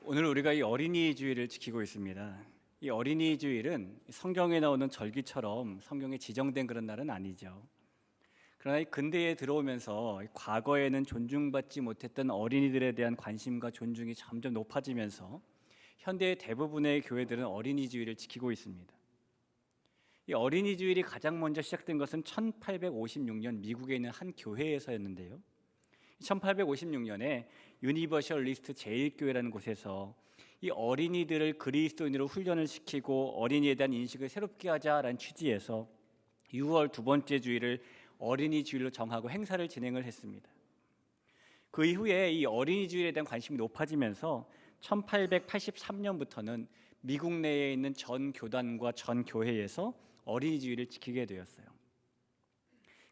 오늘 우리가 이 어린이 주일을 지키고 있습니다. 이 어린이 주일은 성경에 나오는 절기처럼 성경에 지정된 그런 날은 아니죠. 그러나 이 근대에 들어오면서 과거에는 존중받지 못했던 어린이들에 대한 관심과 존중이 점점 높아지면서 현대의 대부분의 교회들은 어린이 주일을 지키고 있습니다. 이 어린이 주일이 가장 먼저 시작된 것은 1856년 미국에 있는 한 교회에서였는데요. 1856년에 유니버셜리스트 제일교회라는 곳에서 이 어린이들을 그리스도인으로 훈련을 시키고 어린이에 대한 인식을 새롭게 하자라는 취지에서 6월 두 번째 주일을 어린이 주일로 정하고 행사를 진행을 했습니다. 그 이후에 이 어린이 주일에 대한 관심이 높아지면서 1883년부터는 미국 내에 있는 전 교단과 전 교회에서 어린이 주일을 지키게 되었어요.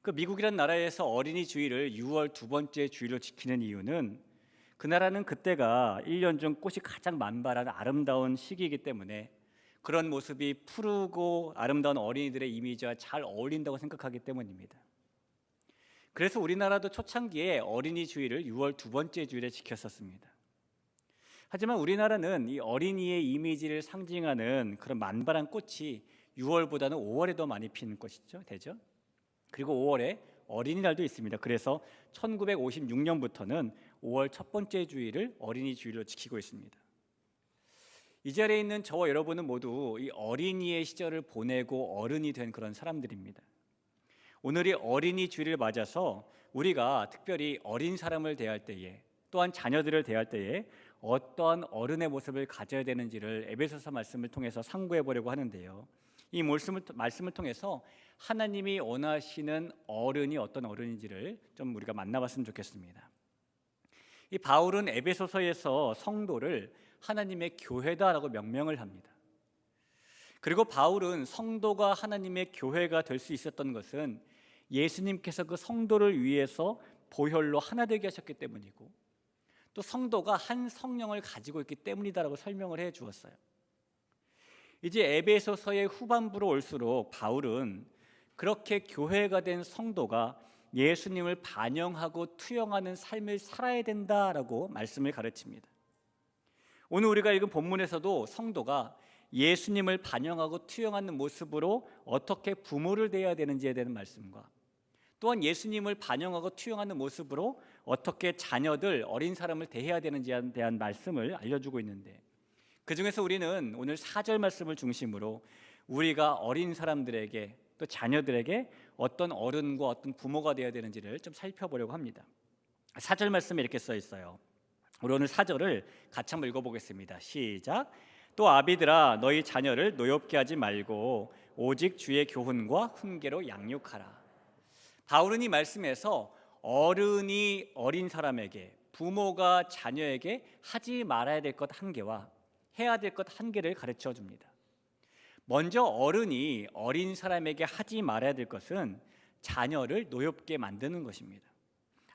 그 미국이라는 나라에서 어린이 주일을 6월 두 번째 주일로 지키는 이유는 그 나라는 그때가 1년 중 꽃이 가장 만발한 아름다운 시기이기 때문에 그런 모습이 푸르고 아름다운 어린이들의 이미지와 잘 어울린다고 생각하기 때문입니다. 그래서 우리나라도 초창기에 어린이 주일을 6월 두 번째 주일에 지켰었습니다. 하지만 우리나라는 이 어린이의 이미지를 상징하는 그런 만발한 꽃이 6월보다는 5월에 더 많이 피는 것이죠, 되죠? 그리고 5월에 어린이날도 있습니다. 그래서 1956년부터는 5월 첫 번째 주일을 어린이 주일로 지키고 있습니다. 이 자리에 있는 저와 여러분은 모두 이 어린이의 시절을 보내고 어른이 된 그런 사람들입니다. 오늘이 어린이 주일을 맞아서 우리가 특별히 어린 사람을 대할 때에 또한 자녀들을 대할 때에 어떠한 어른의 모습을 가져야 되는지를 에베소서 말씀을 통해서 상고해 보려고 하는데요. 이 말씀을 통해서 하나님이 원하시는 어른이 어떤 어른인지를 좀 우리가 만나봤으면 좋겠습니다. 이 바울은 에베소서에서 성도를 하나님의 교회다라고 명명을 합니다. 그리고 바울은 성도가 하나님의 교회가 될 수 있었던 것은 예수님께서 그 성도를 위해서 보혈로 하나 되게 하셨기 때문이고 또 성도가 한 성령을 가지고 있기 때문이다라고 설명을 해 주었어요. 이제 에베소서의 후반부로 올수록 바울은 그렇게 교회가 된 성도가 예수님을 반영하고 투영하는 삶을 살아야 된다라고 말씀을 가르칩니다. 오늘 우리가 읽은 본문에서도 성도가 예수님을 반영하고 투영하는 모습으로 어떻게 부모를 대해야 되는지에 대한 말씀과 또한 예수님을 반영하고 투영하는 모습으로 어떻게 자녀들, 어린 사람을 대해야 되는지에 대한 말씀을 알려주고 있는데 그 중에서 우리는 오늘 4절 말씀을 중심으로 우리가 어린 사람들에게 또 자녀들에게 어떤 어른과 어떤 부모가 되어야 되는지를 좀 살펴보려고 합니다. 4절 말씀에 이렇게 써 있어요. 우리 오늘 4절을 같이 한번 읽어보겠습니다. 시작. 또 아비들아 너희 자녀를 노엽게 하지 말고 오직 주의 교훈과 훈계로 양육하라. 바울은 이 말씀에서 어른이 어린 사람에게 부모가 자녀에게 하지 말아야 될 것 한 개와 해야 될 것 한 개를 가르쳐 줍니다. 먼저 어른이 어린 사람에게 하지 말아야 될 것은 자녀를 노엽게 만드는 것입니다.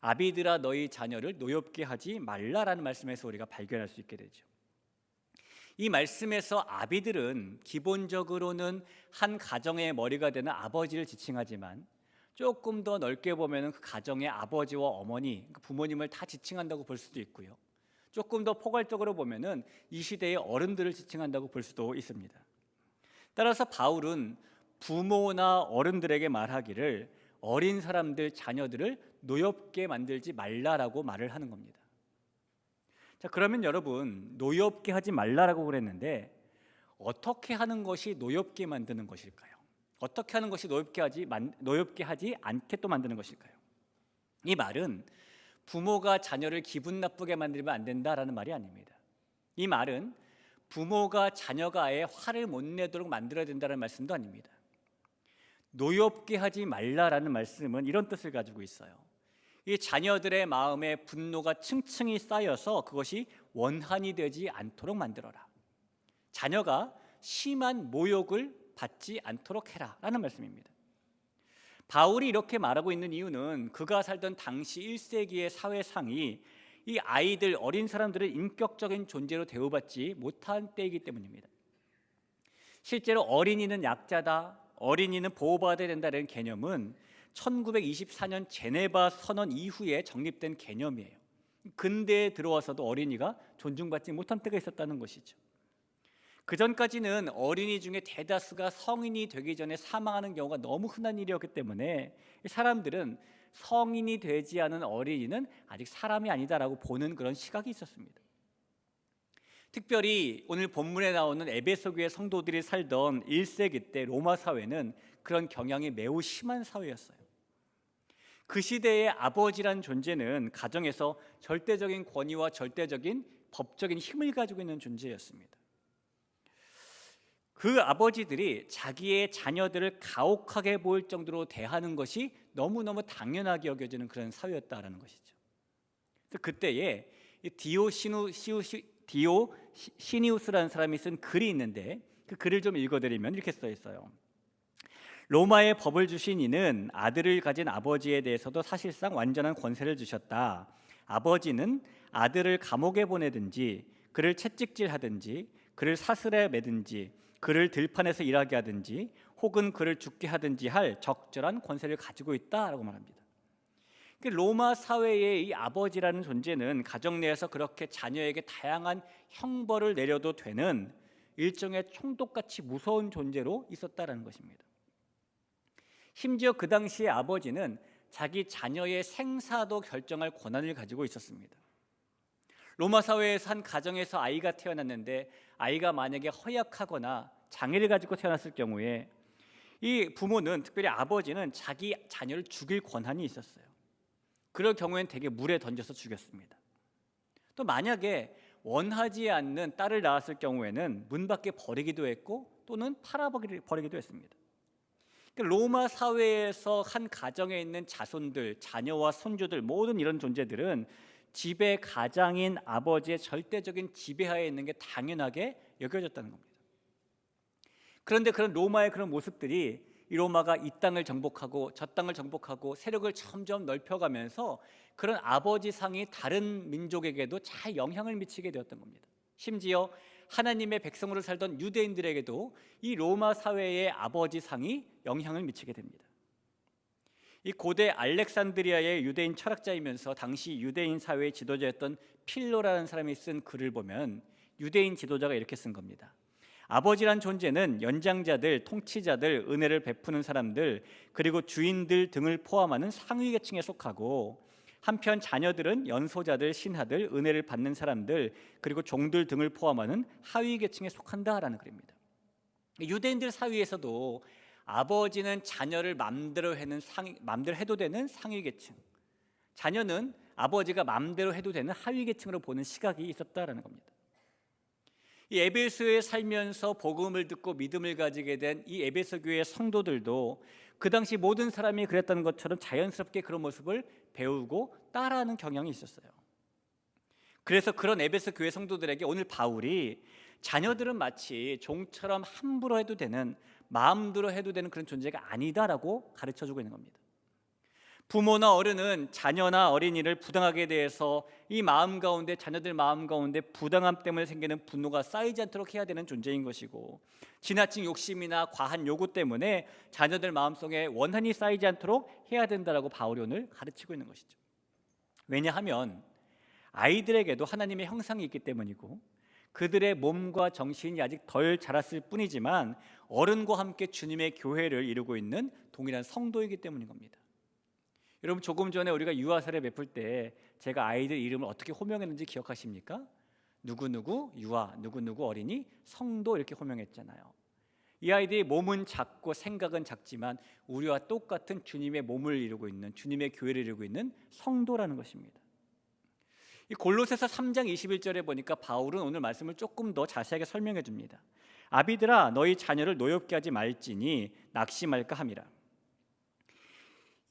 아비들아 너희 자녀를 노엽게 하지 말라라는 말씀에서 우리가 발견할 수 있게 되죠. 이 말씀에서 아비들은 기본적으로는 한 가정의 머리가 되는 아버지를 지칭하지만 조금 더 넓게 보면 그 가정의 아버지와 어머니, 부모님을 다 지칭한다고 볼 수도 있고요. 조금 더 포괄적으로 보면은 이 시대의 어른들을 지칭한다고 볼 수도 있습니다. 따라서 바울은 부모나 어른들에게 말하기를 어린 사람들, 자녀들을 노엽게 만들지 말라라고 말을 하는 겁니다. 자, 그러면 여러분, 노엽게 하지 말라라고 그랬는데 어떻게 하는 것이 노엽게 만드는 것일까요? 어떻게 하는 것이 노엽게 하지 않게 또 만드는 것일까요? 이 말은 부모가 자녀를 기분 나쁘게 만들면 안 된다라는 말이 아닙니다. 이 말은 부모가 자녀가 아예 화를 못 내도록 만들어야 된다는 말씀도 아닙니다. 노엽게 하지 말라라는 말씀은 이런 뜻을 가지고 있어요. 이 자녀들의 마음에 분노가 층층이 쌓여서 그것이 원한이 되지 않도록 만들어라. 자녀가 심한 모욕을 받지 않도록 해라 라는 말씀입니다. 바울이 이렇게 말하고 있는 이유는 그가 살던 당시 1세기의 사회상이 이 아이들, 어린 사람들을 인격적인 존재로 대우받지 못한 때이기 때문입니다. 실제로 어린이는 약자다, 어린이는 보호받아야 된다는 개념은 1924년 제네바 선언 이후에 정립된 개념이에요. 근대에 들어와서도 어린이가 존중받지 못한 때가 있었다는 것이죠. 그 전까지는 어린이 중에 대다수가 성인이 되기 전에 사망하는 경우가 너무 흔한 일이었기 때문에 사람들은 성인이 되지 않은 어린이는 아직 사람이 아니다라고 보는 그런 시각이 있었습니다. 특별히 오늘 본문에 나오는 에베소 교회 성도들이 살던 1세기 때 로마 사회는 그런 경향이 매우 심한 사회였어요. 그 시대의 아버지란 존재는 가정에서 절대적인 권위와 절대적인 법적인 힘을 가지고 있는 존재였습니다. 그 아버지들이 자기의 자녀들을 가혹하게 보일 정도로 대하는 것이 너무너무 당연하게 여겨지는 그런 사회였다라는 것이죠. 그래서 그때에 디오시니우스라는 사람이 쓴 글이 있는데 그 글을 좀 읽어드리면 이렇게 써 있어요. 로마의 법을 주신 이는 아들을 가진 아버지에 대해서도 사실상 완전한 권세를 주셨다. 아버지는 아들을 감옥에 보내든지 그를 채찍질하든지 그를 사슬에 매든지 그를 들판에서 일하게 하든지 혹은 그를 죽게 하든지 할 적절한 권세를 가지고 있다라고 말합니다. 로마 사회의 이 아버지라는 존재는 가정 내에서 그렇게 자녀에게 다양한 형벌을 내려도 되는 일종의 총독같이 무서운 존재로 있었다라는 것입니다. 심지어 그 당시의 아버지는 자기 자녀의 생사도 결정할 권한을 가지고 있었습니다. 로마 사회에서 한 가정에서 아이가 태어났는데 아이가 만약에 허약하거나 장애를 가지고 태어났을 경우에 이 부모는, 특별히 아버지는 자기 자녀를 죽일 권한이 있었어요. 그럴 경우엔 대개 물에 던져서 죽였습니다. 또 만약에 원하지 않는 딸을 낳았을 경우에는 문 밖에 버리기도 했고 또는 팔아버리기도 했습니다. 로마 사회에서 한 가정에 있는 자손들, 자녀와 손주들, 모든 이런 존재들은 집의 가장인 아버지의 절대적인 지배하에 있는 게 당연하게 여겨졌다는 겁니다. 그런데 그런 로마의 그런 모습들이 이 로마가 이 땅을 정복하고 저 땅을 정복하고 세력을 점점 넓혀가면서 그런 아버지 상이 다른 민족에게도 잘 영향을 미치게 되었던 겁니다. 심지어 하나님의 백성으로 살던 유대인들에게도 이 로마 사회의 아버지 상이 영향을 미치게 됩니다. 이 고대 알렉산드리아의 유대인 철학자이면서 당시 유대인 사회의 지도자였던 필로라는 사람이 쓴 글을 보면 유대인 지도자가 이렇게 쓴 겁니다. 아버지란 존재는 연장자들, 통치자들, 은혜를 베푸는 사람들, 그리고 주인들 등을 포함하는 상위 계층에 속하고, 한편 자녀들은 연소자들, 신하들, 은혜를 받는 사람들, 그리고 종들 등을 포함하는 하위 계층에 속한다라는 글입니다. 유대인들 사이에서도 아버지는 자녀를 마음대로 해도 되는 상위 계층, 자녀는 아버지가 마음대로 해도 되는 하위 계층으로 보는 시각이 있었다라는 겁니다. 이 에베소에 살면서 복음을 듣고 믿음을 가지게 된 이 에베소 교회 성도들도 그 당시 모든 사람이 그랬다는 것처럼 자연스럽게 그런 모습을 배우고 따라하는 경향이 있었어요. 그래서 그런 에베소 교회 성도들에게 오늘 바울이 자녀들은 마치 종처럼 함부로 해도 되는, 마음대로 해도 되는 그런 존재가 아니다라고 가르쳐주고 있는 겁니다. 부모나 어른은 자녀나 어린이를 부당하게 대해서 이 마음 가운데, 자녀들 마음 가운데 부당함 때문에 생기는 분노가 쌓이지 않도록 해야 되는 존재인 것이고, 지나친 욕심이나 과한 요구 때문에 자녀들 마음속에 원한이 쌓이지 않도록 해야 된다라고 바울이 오늘 가르치고 있는 것이죠. 왜냐하면 아이들에게도 하나님의 형상이 있기 때문이고, 그들의 몸과 정신이 아직 덜 자랐을 뿐이지만 어른과 함께 주님의 교회를 이루고 있는 동일한 성도이기 때문인 겁니다. 여러분, 조금 전에 우리가 유아사를 베풀 때 제가 아이들 이름을 어떻게 호명했는지 기억하십니까? 누구누구 유아, 누구누구 어린이, 성도, 이렇게 호명했잖아요. 이 아이들이 몸은 작고 생각은 작지만 우리와 똑같은 주님의 몸을 이루고 있는, 주님의 교회를 이루고 있는 성도라는 것입니다. 이 골로새서 3장 21절에 보니까 바울은 오늘 말씀을 조금 더 자세하게 설명해 줍니다. 아비들아, 너희 자녀를 노엽게 하지 말지니 낙심할까 함이라.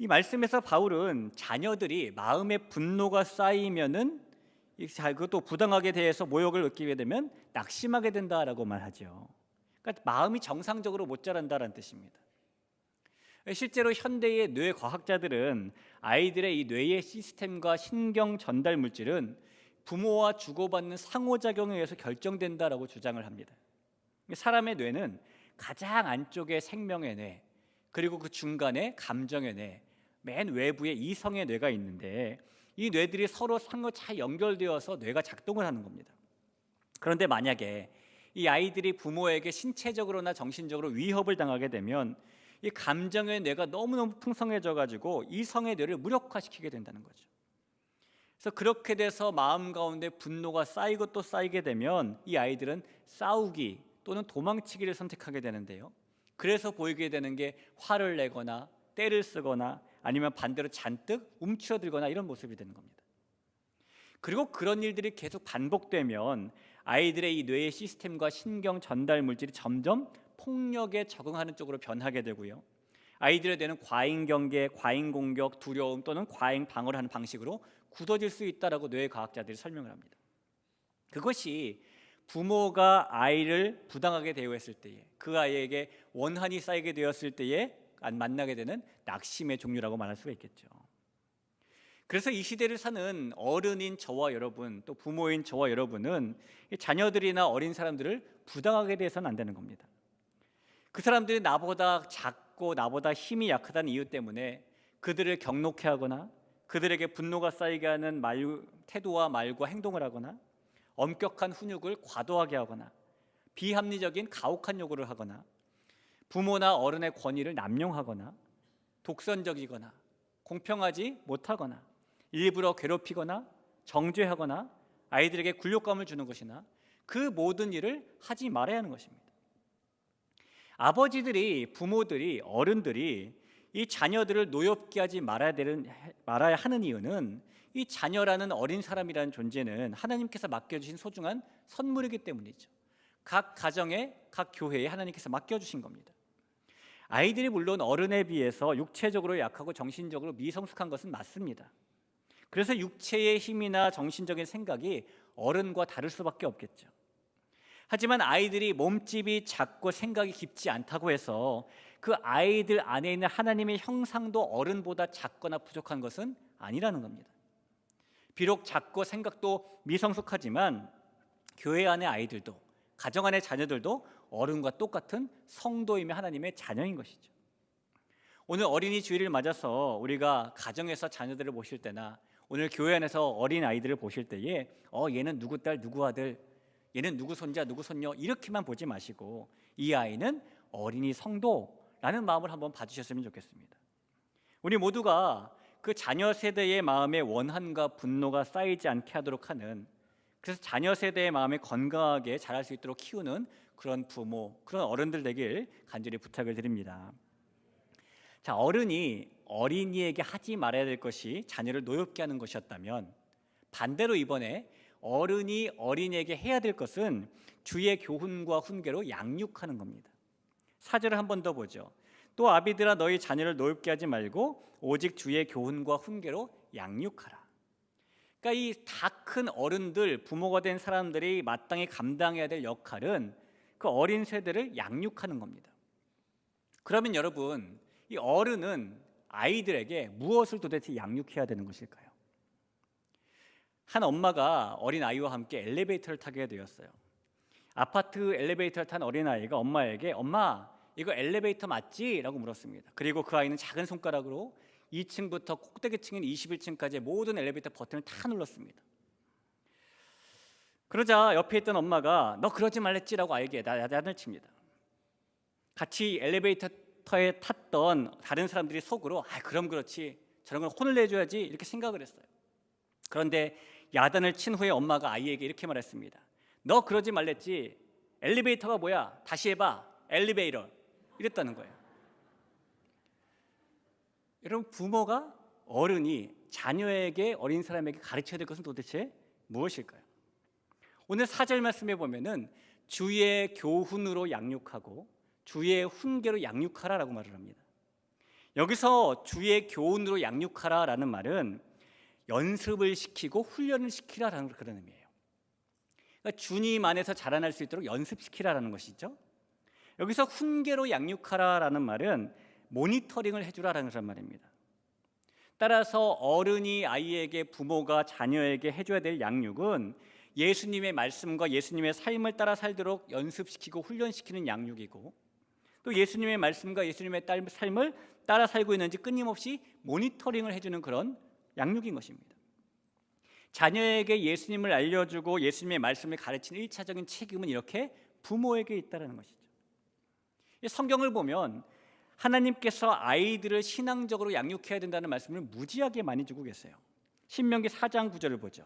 이 말씀에서 바울은 자녀들이 마음에 분노가 쌓이면은, 그것도 부당하게 대해서 모욕을 느끼게 되면 낙심하게 된다라고 말하죠. 그러니까 마음이 정상적으로 못 자란다라는 뜻입니다. 실제로 현대의 뇌 과학자들은 아이들의 이 뇌의 시스템과 신경 전달 물질은 부모와 주고받는 상호작용에 의해서 결정된다라고 주장을 합니다. 사람의 뇌는 가장 안쪽에 생명의 뇌, 그리고 그 중간에 감정의 뇌, 맨 외부에 이성의 뇌가 있는데, 이 뇌들이 서로 상호 잘 연결되어서 뇌가 작동을 하는 겁니다. 그런데 만약에 이 아이들이 부모에게 신체적으로나 정신적으로 위협을 당하게 되면 이 감정의 뇌가 너무너무 풍성해져 가지고 이성의 뇌를 무력화시키게 된다는 거죠. 그래서 그렇게 돼서 마음 가운데 분노가 쌓이고 또 쌓이게 되면 이 아이들은 싸우기 또는 도망치기를 선택하게 되는데요. 그래서 보이게 되는 게 화를 내거나 때를 쓰거나 아니면 반대로 잔뜩 움츠러들거나 이런 모습이 되는 겁니다. 그리고 그런 일들이 계속 반복되면 아이들의 이 뇌의 시스템과 신경 전달 물질이 점점 폭력에 적응하는 쪽으로 변하게 되고요. 아이들의 뇌는 과잉 경계, 과잉 공격, 두려움 또는 과잉 방어를 하는 방식으로 굳어질 수 있다라고 뇌과학자들이 설명을 합니다. 그것이 부모가 아이를 부당하게 대우했을 때에, 그 아이에게 원한이 쌓이게 되었을 때에 만나게 되는 낙심의 종류라고 말할 수가 있겠죠. 그래서 이 시대를 사는 어른인 저와 여러분, 또 부모인 저와 여러분은 자녀들이나 어린 사람들을 부당하게 대해서는 안 되는 겁니다. 그 사람들이 나보다 작고 나보다 힘이 약하다는 이유 때문에 그들을 격노케 하거나 그들에게 분노가 쌓이게 하는 태도와 말과 행동을 하거나 엄격한 훈육을 과도하게 하거나 비합리적인 가혹한 요구를 하거나 부모나 어른의 권위를 남용하거나 독선적이거나 공평하지 못하거나 일부러 괴롭히거나 정죄하거나 아이들에게 굴욕감을 주는 것이나 그 모든 일을 하지 말아야 하는 것입니다. 아버지들이, 부모들이, 어른들이 이 자녀들을 노엽게 하지 말아야 하는 이유는 이 자녀라는 어린 사람이라는 존재는 하나님께서 맡겨주신 소중한 선물이기 때문이죠. 각 가정에, 각 교회에 하나님께서 맡겨주신 겁니다. 아이들이 물론 어른에 비해서 육체적으로 약하고 정신적으로 미성숙한 것은 맞습니다. 그래서 육체의 힘이나 정신적인 생각이 어른과 다를 수밖에 없겠죠. 하지만 아이들이 몸집이 작고 생각이 깊지 않다고 해서 그 아이들 안에 있는 하나님의 형상도 어른보다 작거나 부족한 것은 아니라는 겁니다. 비록 작고 생각도 미성숙하지만 교회 안의 아이들도, 가정 안의 자녀들도 어른과 똑같은 성도이며 하나님의 자녀인 것이죠. 오늘 어린이 주일을 맞아서 우리가 가정에서 자녀들을 보실 때나 오늘 교회 안에서 어린 아이들을 보실 때에 얘는 누구 딸 누구 아들, 얘는 누구 손자 누구 손녀 이렇게만 보지 마시고 이 아이는 어린이 성도라는 마음을 한번 봐주셨으면 좋겠습니다. 우리 모두가 그 자녀 세대의 마음에 원한과 분노가 쌓이지 않게 하도록 하는, 그래서 자녀 세대의 마음에 건강하게 자랄 수 있도록 키우는 그런 부모, 그런 어른들 되길 간절히 부탁을 드립니다. 자, 어른이 어린이에게 하지 말아야 될 것이 자녀를 노엽게 하는 것이었다면, 반대로 이번에 어른이 어린이에게 해야 될 것은 주의 교훈과 훈계로 양육하는 겁니다. 4절을 한 번 더 보죠. 또 아비들아 너희 자녀를 노엽게 하지 말고 오직 주의 교훈과 훈계로 양육하라. 그러니까 이 다 큰 어른들, 부모가 된 사람들이 마땅히 감당해야 될 역할은 그 어린 세대를 양육하는 겁니다. 그러면 여러분, 이 어른은 아이들에게 무엇을 도대체 양육해야 되는 것일까요? 한 엄마가 어린 아이와 함께 엘리베이터를 타게 되었어요. 아파트 엘리베이터를 탄 어린아이가 엄마에게 엄마 이거 엘리베이터 맞지? 라고 물었습니다. 그리고 그 아이는 작은 손가락으로 2층부터 꼭대기층인 21층까지의 모든 엘리베이터 버튼을 다 눌렀습니다. 그러자 옆에 있던 엄마가 너 그러지 말랬지라고 아이에게 야단을 칩니다. 같이 엘리베이터에 탔던 다른 사람들이 속으로 그럼 그렇지, 저런 건 혼을 내줘야지 이렇게 생각을 했어요. 그런데 야단을 친 후에 엄마가 아이에게 이렇게 말했습니다. 너 그러지 말랬지, 엘리베이터가 뭐야, 다시 해봐, 엘리베이터, 이랬다는 거예요. 여러분, 부모가, 어른이 자녀에게, 어린 사람에게 가르쳐야 될 것은 도대체 무엇일까요? 오늘 4절 말씀에 보면은 주의 교훈으로 양육하고 주의 훈계로 양육하라라고 말을 합니다. 여기서 주의 교훈으로 양육하라라는 말은 연습을 시키고 훈련을 시키라라는 그런 의미예요. 그러니까 주님 안에서 자라날 수 있도록 연습시키라라는 것이죠. 여기서 훈계로 양육하라라는 말은 모니터링을 해주라라는 그런 말입니다. 따라서 어른이 아이에게, 부모가 자녀에게 해줘야 될 양육은 예수님의 말씀과 예수님의 삶을 따라 살도록 연습시키고 훈련시키는 양육이고, 또 예수님의 말씀과 예수님의 삶을 따라 살고 있는지 끊임없이 모니터링을 해주는 그런 양육인 것입니다. 자녀에게 예수님을 알려주고 예수님의 말씀을 가르치는 1차적인 책임은 이렇게 부모에게 있다는 것이죠. 성경을 보면 하나님께서 아이들을 신앙적으로 양육해야 된다는 말씀을 무지하게 많이 주고 계세요. 신명기 4장 9절을 보죠.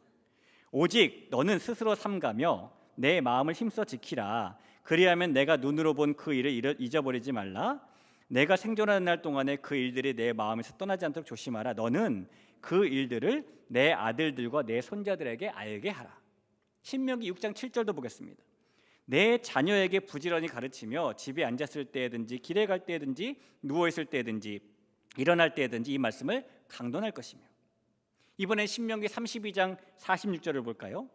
오직 너는 스스로 삼가며 내 마음을 힘써 지키라. 그리하면 내가 눈으로 본 그 일을 잊어버리지 말라. 내가 생존하는 날 동안에 그 일들이 내 마음에서 떠나지 않도록 조심하라. 너는 그 일들을 내 아들들과 내 손자들에게 알게 하라. 신명기 6장 7절도 보겠습니다. 내 자녀에게 부지런히 가르치며 집에 앉았을 때든지 길에 갈 때든지 누워 있을 때든지 일어날 때든지 이 말씀을 강론할 것이며. 이번에 신명기 32장 46절을 볼까요?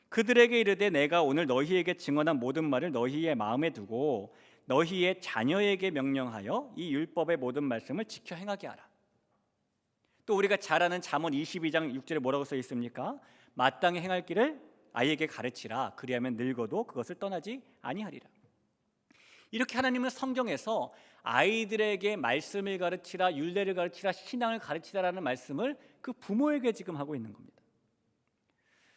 그들에게 이르되 내가 오늘 너희에게 증언한 모든 말을 너희의 마음에 두고 너희의 자녀에게 명령하여 이 율법의 모든 말씀을 지켜 행하게 하라. 또 우리가 잘 아는 잠언 22장 6절에 뭐라고 써 있습니까? 마땅히 행할 길을 아이에게 가르치라. 그리하면 늙어도 그것을 떠나지 아니하리라. 이렇게 하나님은 성경에서 아이들에게 말씀을 가르치라, 율례를 가르치라, 신앙을 가르치라라는 말씀을 그 부모에게 지금 하고 있는 겁니다.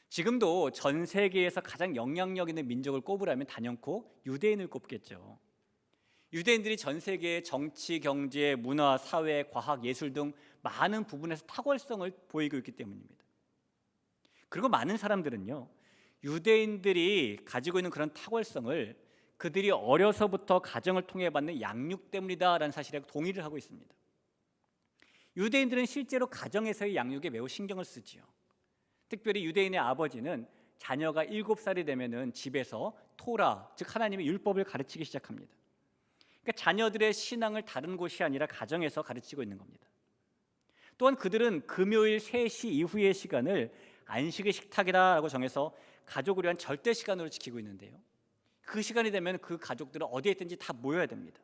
지금도 전 세계에서 가장 영향력 있는 민족을 꼽으라면 단연코 유대인을 꼽겠죠. 유대인들이 전 세계의 정치, 경제, 문화, 사회, 과학, 예술 등 많은 부분에서 탁월성을 보이고 있기 때문입니다. 그리고 많은 사람들은요, 유대인들이 가지고 있는 그런 탁월성을 그들이 어려서부터 가정을 통해 받는 양육 때문이다라는 사실에 동의를 하고 있습니다. 유대인들은 실제로 가정에서의 양육에 매우 신경을 쓰지요. 특별히 유대인의 아버지는 자녀가 7살이 되면은 집에서 토라, 즉 하나님의 율법을 가르치기 시작합니다. 그러니까 자녀들의 신앙을 다른 곳이 아니라 가정에서 가르치고 있는 겁니다. 또한 그들은 금요일 3시 이후의 시간을 안식의 식탁이라고 정해서 가족을 위한 절대 시간으로 지키고 있는데요. 그 시간이 되면 그 가족들은 어디에 있든지 다 모여야 됩니다.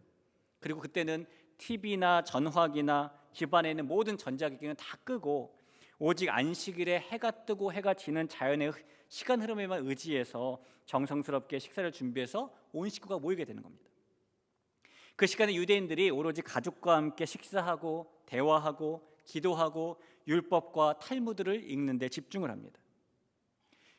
그리고 그때는 TV나 전화기나 집안에 있는 모든 전자기기는 다 끄고 오직 안식일에 해가 뜨고 해가 지는 자연의 시간 흐름에만 의지해서 정성스럽게 식사를 준비해서 온 식구가 모이게 되는 겁니다. 그 시간에 유대인들이 오로지 가족과 함께 식사하고 대화하고 기도하고 율법과 탈무드를 읽는 데 집중을 합니다.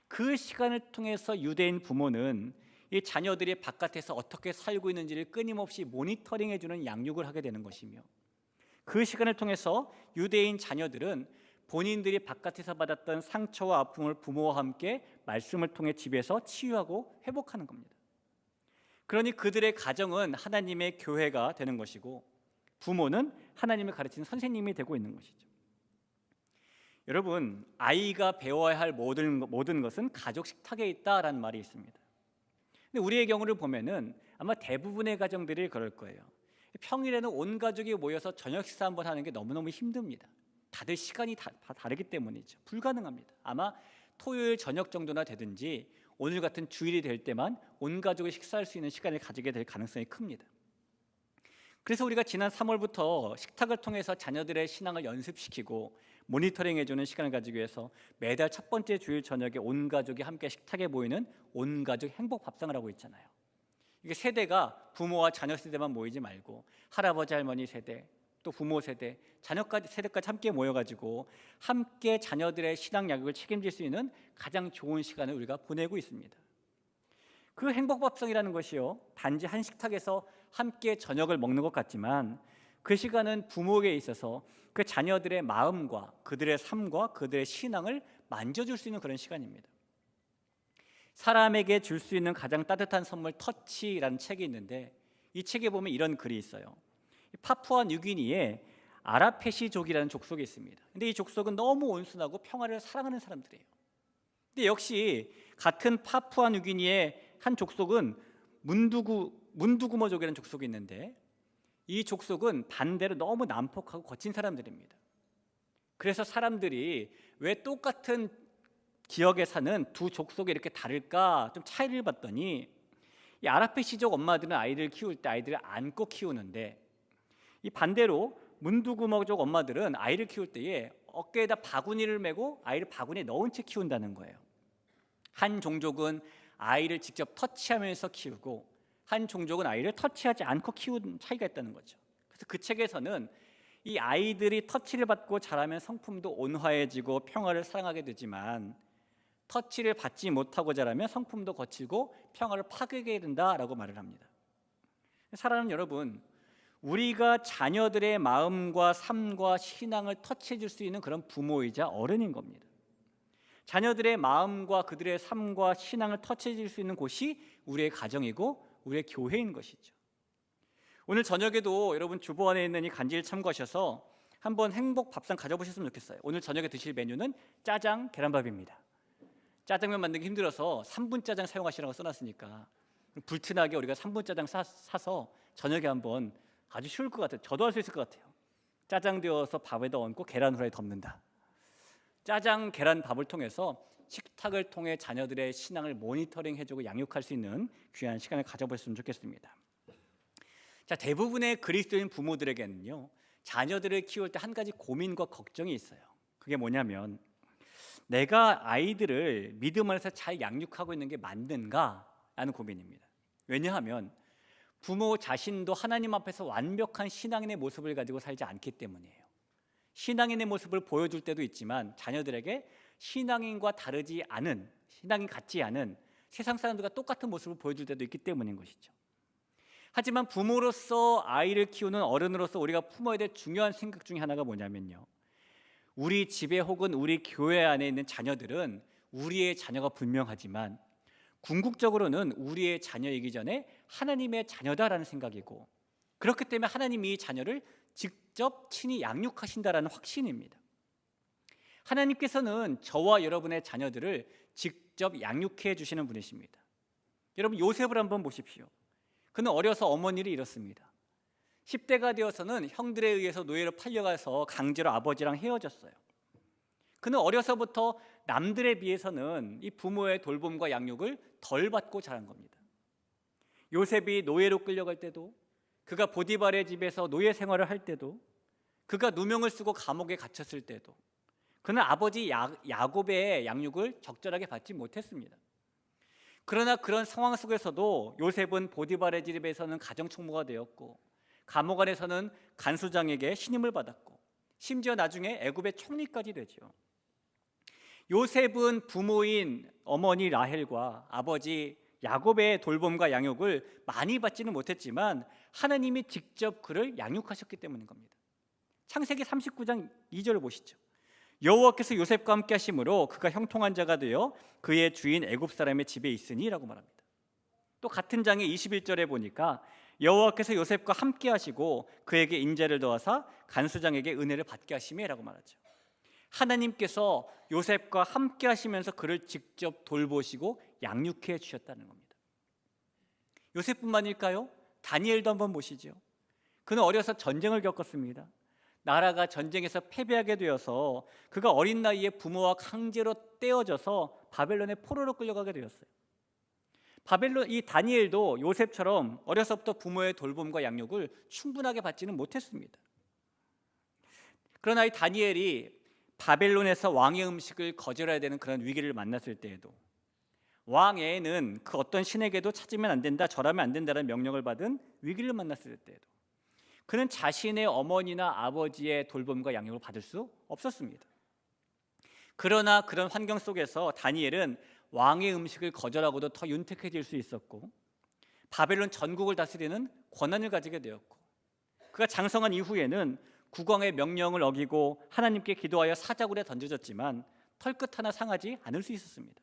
그 시간을 통해서 유대인 부모는 이 자녀들이 바깥에서 어떻게 살고 있는지를 끊임없이 모니터링해 주는 양육을 하게 되는 것이며, 그 시간을 통해서 유대인 자녀들은 본인들이 바깥에서 받았던 상처와 아픔을 부모와 함께 말씀을 통해 집에서 치유하고 회복하는 겁니다. 그러니 그들의 가정은 하나님의 교회가 되는 것이고 부모는 하나님을 가르치는 선생님이 되고 있는 것이죠. 여러분, 아이가 배워야 할 모든 것은 가족 식탁에 있다라는 말이 있습니다. 근데 우리의 경우를 보면은 아마 대부분의 가정들이 그럴 거예요. 평일에는 온 가족이 모여서 저녁 식사 한번 하는 게 너무너무 힘듭니다. 다들 시간이 다르기 때문이죠. 불가능합니다. 아마 토요일 저녁 정도나 되든지 오늘 같은 주일이 될 때만 온 가족이 식사할 수 있는 시간을 가지게 될 가능성이 큽니다. 그래서 우리가 지난 3월부터 식탁을 통해서 자녀들의 신앙을 연습시키고 모니터링해주는 시간을 가지기 위해서 매달 첫 번째 주일 저녁에 온 가족이 함께 식탁에 모이는 온 가족 행복 밥상을 하고 있잖아요. 이게 세대가 부모와 자녀 세대만 모이지 말고 할아버지 할머니 세대, 또 부모 세대, 자녀까지 세대까지 함께 모여가지고 함께 자녀들의 신앙 양육을 책임질 수 있는 가장 좋은 시간을 우리가 보내고 있습니다. 그 행복밥상이라는 것이요, 단지 한 식탁에서 함께 저녁을 먹는 것 같지만 그 시간은 부모에게 있어서 그 자녀들의 마음과 그들의 삶과 그들의 신앙을 만져줄 수 있는 그런 시간입니다. 사람에게 줄 수 있는 가장 따뜻한 선물 터치라는 책이 있는데, 이 책에 보면 이런 글이 있어요. 파푸아 뉴기니에 아라페시족이라는 족속이 있습니다. 근데 이 족속은 너무 온순하고 평화를 사랑하는 사람들이에요. 근데 역시 같은 파푸아 뉴기니의 한 족속은 문두구머족이라는 족속이 있는데, 이 족속은 반대로 너무 난폭하고 거친 사람들입니다. 그래서 사람들이 왜 똑같은 지역에 사는 두 족속이 이렇게 다를까 좀 차이를 봤더니, 이 아라페시족 엄마들은 아이를 키울 때 아이들을 안고 키우는데, 이 반대로 문두구머족 엄마들은 아이를 키울 때에 어깨에다 바구니를 메고 아이를 바구니에 넣은 채 키운다는 거예요. 한 종족은 아이를 직접 터치하면서 키우고 한 종족은 아이를 터치하지 않고 키우는 차이가 있다는 거죠. 그래서 그 책에서는 이 아이들이 터치를 받고 자라면 성품도 온화해지고 평화를 사랑하게 되지만 터치를 받지 못하고 자라면 성품도 거칠고 평화를 파괴하게 된다라고 말을 합니다. 사랑하는 여러분, 우리가 자녀들의 마음과 삶과 신앙을 터치해 줄 수 있는 그런 부모이자 어른인 겁니다. 자녀들의 마음과 그들의 삶과 신앙을 터치해 줄 수 있는 곳이 우리의 가정이고 우리의 교회인 것이죠. 오늘 저녁에도 여러분 주보 안에 있는 이 간지를 참고하셔서 한번 행복 밥상 가져보셨으면 좋겠어요. 오늘 저녁에 드실 메뉴는 짜장 계란밥입니다. 짜장면 만들기 힘들어서 3분 짜장 사용하시라고 써놨으니까 불티나게 우리가 3분 짜장 사서 저녁에 한번, 아주 쉬울 것 같아요. 저도 할 수 있을 것 같아요. 짜장 데워서 밥에다 얹고 계란 후라이 덮는다. 짜장 계란밥을 통해서 식탁을 통해 자녀들의 신앙을 모니터링 해주고 양육할 수 있는 귀한 시간을 가져보셨으면 좋겠습니다. 자, 대부분의 그리스도인 부모들에게는요, 자녀들을 키울 때 한 가지 고민과 걱정이 있어요. 그게 뭐냐면, 내가 아이들을 믿음 안에서 잘 양육하고 있는 게 맞는가? 라는 고민입니다. 왜냐하면 부모 자신도 하나님 앞에서 완벽한 신앙인의 모습을 가지고 살지 않기 때문이에요. 신앙인의 모습을 보여줄 때도 있지만 자녀들에게 신앙인과 다르지 않은, 신앙인 같지 않은 세상 사람들과 똑같은 모습을 보여줄 때도 있기 때문인 것이죠. 하지만 부모로서 아이를 키우는 어른으로서 우리가 품어야 될 중요한 생각 중에 하나가 뭐냐면요, 우리 집에 혹은 우리 교회 안에 있는 자녀들은 우리의 자녀가 분명하지만 궁극적으로는 우리의 자녀이기 전에 하나님의 자녀다라는 생각이고, 그렇기 때문에 하나님이 이 자녀를 직접 친히 양육하신다라는 확신입니다. 하나님께서는 저와 여러분의 자녀들을 직접 양육해 주시는 분이십니다. 여러분, 요셉을 한번 보십시오. 그는 어려서 어머니를 잃었습니다. 10대가 되어서는 형들에 의해서 노예로 팔려가서 강제로 아버지랑 헤어졌어요. 그는 어려서부터 남들에 비해서는 이 부모의 돌봄과 양육을 덜 받고 자란 겁니다. 요셉이 노예로 끌려갈 때도, 그가 보디발의 집에서 노예 생활을 할 때도, 그가 누명을 쓰고 감옥에 갇혔을 때도 그는 아버지 야곱의 양육을 적절하게 받지 못했습니다. 그러나 그런 상황 속에서도 요셉은 보디발의 집에서는 가정총무가 되었고, 감옥 안에서는 간수장에게 신임을 받았고, 심지어 나중에 애굽의 총리까지 되죠. 요셉은 부모인 어머니 라헬과 아버지 야곱의 돌봄과 양육을 많이 받지는 못했지만 하나님이 직접 그를 양육하셨기 때문인 겁니다. 창세기 39장 2절을 보시죠. 여호와께서 요셉과 함께 하심으로 그가 형통한 자가 되어 그의 주인 애굽 사람의 집에 있으니 라고 말합니다. 또 같은 장의 21절에 보니까 여호와께서 요셉과 함께 하시고 그에게 인자를 더하사 간수장에게 은혜를 받게 하시매 라고 말하죠. 하나님께서 요셉과 함께 하시면서 그를 직접 돌보시고 양육해 주셨다는 겁니다. 요셉뿐만일까요? 다니엘도 한번 보시죠. 그는 어려서 전쟁을 겪었습니다. 나라가 전쟁에서 패배하게 되어서 그가 어린 나이에 부모와 강제로 떼어져서 바벨론의 포로로 끌려가게 되었어요. 이 다니엘도 요셉처럼 어려서부터 부모의 돌봄과 양육을 충분하게 받지는 못했습니다. 그러나 이 다니엘이 바벨론에서 왕의 음식을 거절해야 되는 그런 위기를 만났을 때에도, 왕에는 그 어떤 신에게도 찾으면 안 된다, 절하면 안 된다는 명령을 받은 위기를 만났을 때에도 그는 자신의 어머니나 아버지의 돌봄과 양육을 받을 수 없었습니다. 그러나 그런 환경 속에서 다니엘은 왕의 음식을 거절하고도 더 윤택해질 수 있었고, 바벨론 전국을 다스리는 권한을 가지게 되었고, 그가 장성한 이후에는 국왕의 명령을 어기고 하나님께 기도하여 사자굴에 던져졌지만 털끝 하나 상하지 않을 수 있었습니다.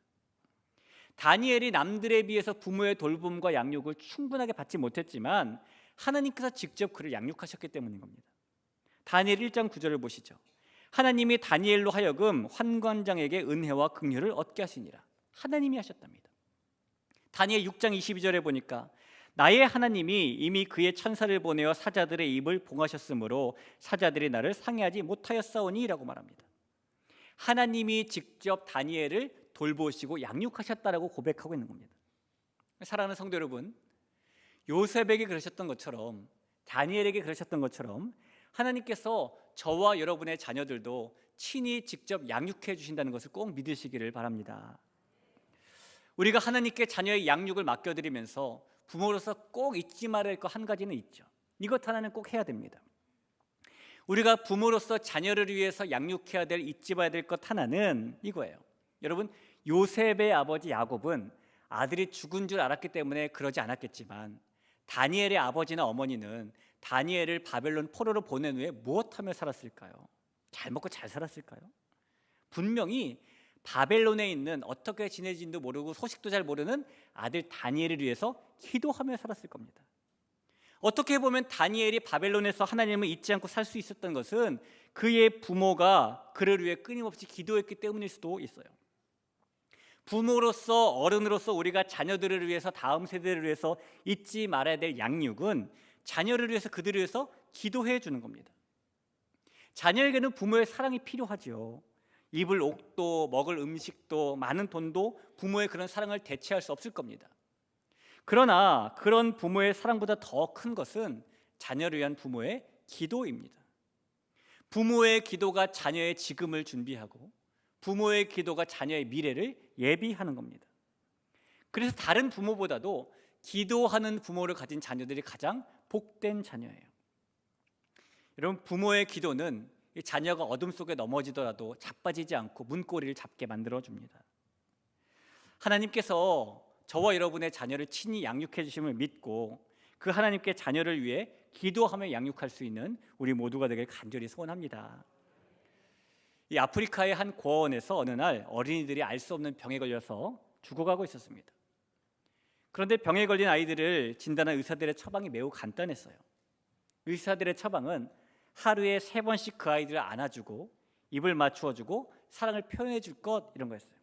다니엘이 남들에 비해서 부모의 돌봄과 양육을 충분하게 받지 못했지만 하나님께서 직접 그를 양육하셨기 때문인 겁니다. 다니엘 1장 9절을 보시죠. 하나님이 다니엘로 하여금 환관장에게 은혜와 긍휼을 얻게 하시니라. 하나님이 하셨답니다. 다니엘 6장 22절에 보니까 나의 하나님이 이미 그의 천사를 보내어 사자들의 입을 봉하셨으므로 사자들이 나를 상해하지 못하였사오니 라고 말합니다. 하나님이 직접 다니엘을 돌보시고 양육하셨다라고 고백하고 있는 겁니다. 사랑하는 성도 여러분, 요셉에게 그러셨던 것처럼, 다니엘에게 그러셨던 것처럼 하나님께서 저와 여러분의 자녀들도 친히 직접 양육해 주신다는 것을 꼭 믿으시기를 바랍니다. 우리가 하나님께 자녀의 양육을 맡겨드리면서 부모로서 꼭 잊지 말아야 할 것 한 가지는 있죠. 이것 하나는 꼭 해야 됩니다. 우리가 부모로서 자녀를 위해서 양육해야 될, 잊지 마야 될 것 하나는 이거예요. 여러분, 요셉의 아버지 야곱은 아들이 죽은 줄 알았기 때문에 그러지 않았겠지만, 다니엘의 아버지나 어머니는 다니엘을 바벨론 포로로 보낸 후에 무엇하며 살았을까요? 잘 먹고 잘 살았을까요? 분명히 바벨론에 있는, 어떻게 지내진지도 모르고 소식도 잘 모르는 아들 다니엘을 위해서 기도하며 살았을 겁니다. 어떻게 보면 다니엘이 바벨론에서 하나님을 잊지 않고 살 수 있었던 것은 그의 부모가 그를 위해 끊임없이 기도했기 때문일 수도 있어요. 부모로서, 어른으로서 우리가 자녀들을 위해서, 다음 세대를 위해서 잊지 말아야 될 양육은 자녀를 위해서, 그들을 위해서 기도해 주는 겁니다. 자녀에게는 부모의 사랑이 필요하죠. 입을 옷도, 먹을 음식도, 많은 돈도 부모의 그런 사랑을 대체할 수 없을 겁니다. 그러나 그런 부모의 사랑보다 더 큰 것은 자녀를 위한 부모의 기도입니다. 부모의 기도가 자녀의 지금을 준비하고, 부모의 기도가 자녀의 미래를 예비하는 겁니다. 그래서 다른 부모보다도 기도하는 부모를 가진 자녀들이 가장 복된 자녀예요. 여러분, 부모의 기도는 이 자녀가 어둠 속에 넘어지더라도 자빠지지 않고 문고리를 잡게 만들어줍니다. 하나님께서 저와 여러분의 자녀를 친히 양육해 주심을 믿고 그 하나님께 자녀를 위해 기도하며 양육할 수 있는 우리 모두가 되길 간절히 소원합니다. 이 아프리카의 한 고아원에서 어느 날 어린이들이 알 수 없는 병에 걸려서 죽어가고 있었습니다. 그런데 병에 걸린 아이들을 진단한 의사들의 처방이 매우 간단했어요. 의사들의 처방은 하루에 3번씩 그 아이들을 안아주고 입을 맞추어주고 사랑을 표현해줄 것, 이런 거였어요.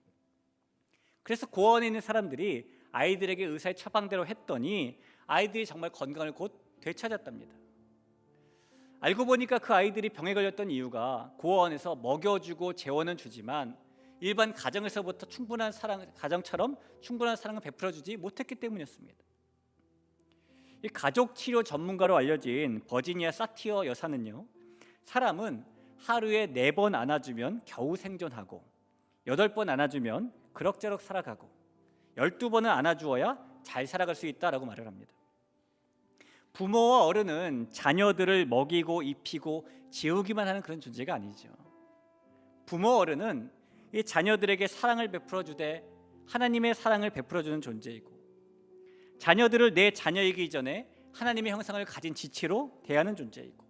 그래서 고아원에 있는 사람들이 아이들에게 의사의 처방대로 했더니 아이들이 정말 건강을 곧 되찾았답니다. 알고 보니까 그 아이들이 병에 걸렸던 이유가 고아원에서 먹여주고 재워는 주지만 일반 가정에서부터 충분한 사랑, 가정처럼 충분한 사랑을 베풀어주지 못했기 때문이었습니다. 이 가족치료 전문가로 알려진 버지니아 사티어 여사는요, 사람은 하루에 4번 안아주면 겨우 생존하고 8번 안아주면 그럭저럭 살아가고 12번은 안아주어야 잘 살아갈 수 있다라고 말을 합니다. 부모와 어른은 자녀들을 먹이고 입히고 재우기만 하는 그런 존재가 아니죠. 부모, 어른은 이 자녀들에게 사랑을 베풀어 주되 하나님의 사랑을 베풀어 주는 존재이고, 자녀들을 내 자녀이기 전에 하나님의 형상을 가진 지체로 대하는 존재이고,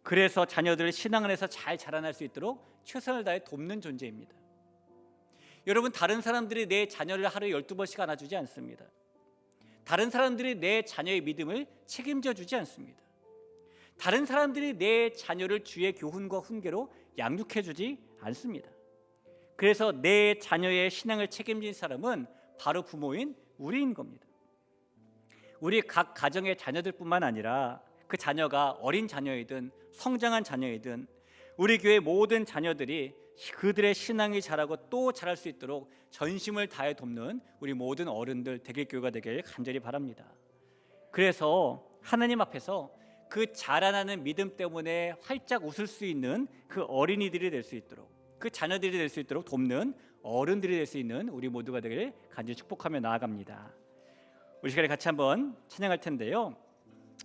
그래서 자녀들을 신앙 안에서 잘 자라날 수 있도록 최선을 다해 돕는 존재입니다. 여러분, 다른 사람들이 내 자녀를 하루에 12번씩 안아주지 않습니다. 다른 사람들이 내 자녀의 믿음을 책임져 주지 않습니다. 다른 사람들이 내 자녀를 주의 교훈과 훈계로 양육해 주지 않습니다. 그래서 내 자녀의 신앙을 책임진 사람은 바로 부모인 우리인 겁니다. 우리 각 가정의 자녀들뿐만 아니라 그 자녀가 어린 자녀이든 성장한 자녀이든 우리 교회 모든 자녀들이 그들의 신앙이 자라고 또 자랄 수 있도록 전심을 다해 돕는 우리 모든 어른들 되길 교회가 되길 간절히 바랍니다. 그래서 하나님 앞에서 그 자라나는 믿음 때문에 활짝 웃을 수 있는 그 어린이들이 될 수 있도록, 그 자녀들이 될 수 있도록 돕는 어른들이 될 수 있는 우리 모두가 되길 간절히 축복하며 나아갑니다. 우리 시간에 같이 한번 찬양할 텐데요,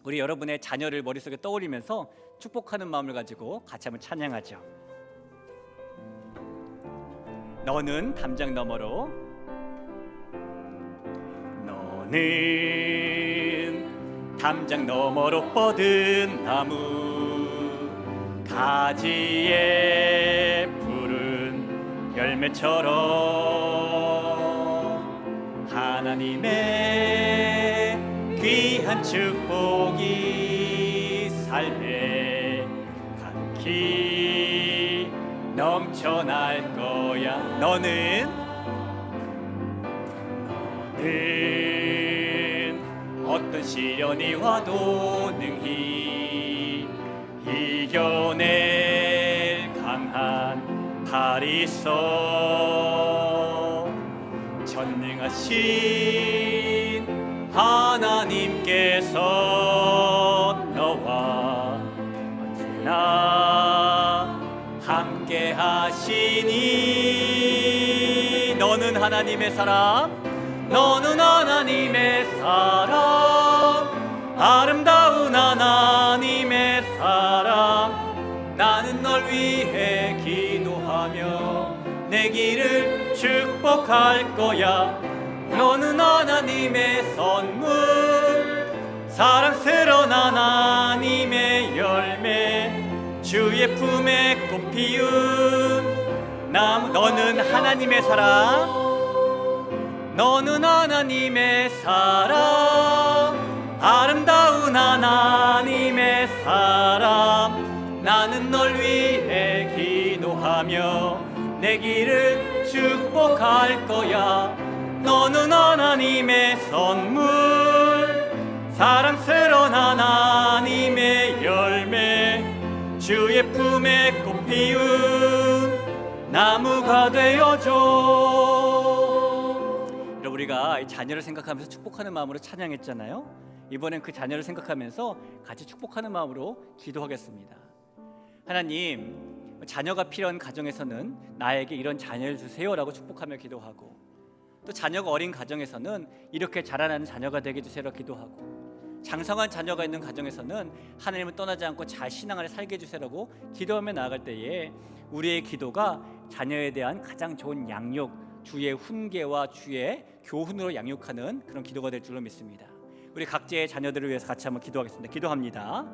우리 여러분의 자녀를 머릿속에 떠올리면서 축복하는 마음을 가지고 같이 한번 찬양하죠. 너는 담장 너머로, 너는 담장 너머로 뻗은 나무, 가지에 푸른 열매처럼 하나님의 귀한 축복이 삶에 가득히 넘쳐날 거야. 너는 어떤 시련이 와도 능히 이겨낼 강한 팔이 있어. 전능하신 하나님께서 너와 언제나 함께 하시니. 너는 하나님의 사람, 너는 하나님의 사람, 아름다운 하나님의 사람, 축복할 거야. 너는 하나님의 선물, 사랑스러운 하나님의 열매, 주의 품에 꽃 피운 나무. 너는 하나님의 사랑, 너는 하나님의 사랑, 아름다운 하나님의 사람. 나는 널 위해 기도하며 내 길을 축복할 거야. 너는 하나님의 선물, 사랑스러운 하나님의 열매, 주의 품에 꽃 피운 나무가 되어줘. 여러분, 우리가 자녀를 생각하면서 축복하는 마음으로 찬양했잖아요. 이번엔 그 자녀를 생각하면서 같이 축복하는 마음으로 기도하겠습니다. 하나님, 자녀가 필요한 가정에서는 나에게 이런 자녀를 주세요라고 축복하며 기도하고, 또 자녀가 어린 가정에서는 이렇게 자라나는 자녀가 되게 해주세요라고 기도하고, 장성한 자녀가 있는 가정에서는 하나님을 떠나지 않고 잘 신앙을 살게 해주세요라고 기도하며 나아갈 때에 우리의 기도가 자녀에 대한 가장 좋은 양육, 주의 훈계와 주의 교훈으로 양육하는 그런 기도가 될 줄로 믿습니다. 우리 각자의 자녀들을 위해서 같이 한번 기도하겠습니다. 기도합니다.